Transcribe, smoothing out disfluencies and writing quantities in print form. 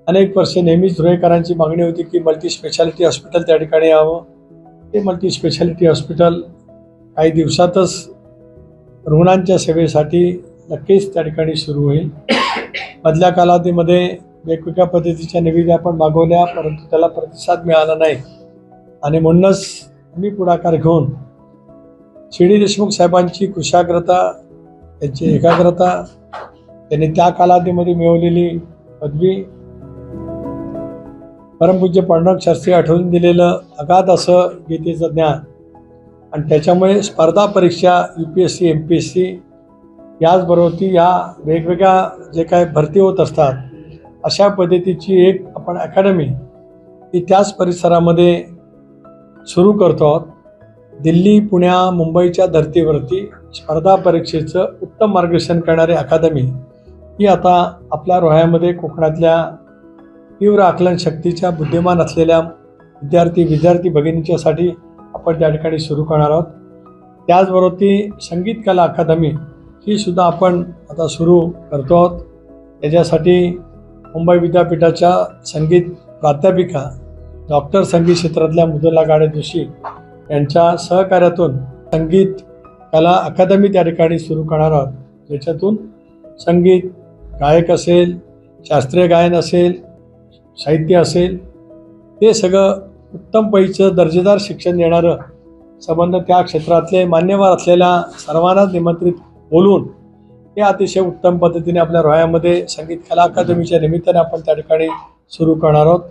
अनेक वर्षे नेहमीच धुळेकरांची मागणी होती की मल्टी स्पेशालिटी हॉस्पिटल त्या ठिकाणी यावं. ते मल्टी स्पेशालिटी हॉस्पिटल काही दिवसातच रुग्णांच्या सेवेसाठी नक्कीच त्या ठिकाणी सुरू होईल. मधल्या कालावधीमध्ये वेगवेगळ्या पद्धतीच्या निविदा आपण मागवल्या, परंतु त्याला प्रतिसाद मिळाला नाही आणि म्हणूनच मी पुढाकार घेऊन डी देशमुख साहेबांची कुशाग्रता, त्यांची एकाग्रता, त्यांनी त्या कालावधीमध्ये मिळवलेली पदवी, परमपूज्य पांडुरंग शास्त्री आठवून दिलेलं अगाध असं गीतेचं ज्ञान आणि त्याच्यामुळे स्पर्धा परीक्षा UPSC MPSC याचबरोबर या वेगवेगळ्या जे काय भरती होत असतात अशा पद्धतीची एक आपण अकॅडमी ही त्याच परिसरामध्ये सुरू करतो आहोत. दिल्ली, पुण्या, मुंबईच्या धर्तीवरती स्पर्धा परीक्षेचं उत्तम मार्गदर्शन करणारी अकादमी ही आता आपल्या रोह्यामध्ये कोकणातल्या तीव्र आकलन शक्तीच्या बुद्धिमान असलेल्या विद्यार्थी भगिनींच्यासाठी आपण त्या ठिकाणी सुरू करणार आहोत. त्याचबरोबर ती संगीत कला अकादमी ही सुद्धा आपण आता सुरू करतो आहोत. त्याच्यासाठी मुंबई विद्यापीठाच्या संगीत प्राध्यापिका डॉक्टर संगीत क्षेत्रातल्या मुदला गाडे जोशी यांच्या सहकार्यातून संगीत कला अकादमी त्या ठिकाणी सुरू करणार आहोत. ज्याच्यातून संगीत गायक असेल, शास्त्रीय गायन असेल, साहित्य असेल, ते सगळं उत्तम पैचं दर्जेदार शिक्षण देणारं संबंध त्या क्षेत्रातले मान्यवर असलेल्या सर्वांनाच निमंत्रित बोलून हे अतिशय उत्तम पद्धतीने आपल्या रोह्यामध्ये संगीत कला अकादमीच्या निमित्ताने आपण त्या ठिकाणी सुरू करणार आहोत.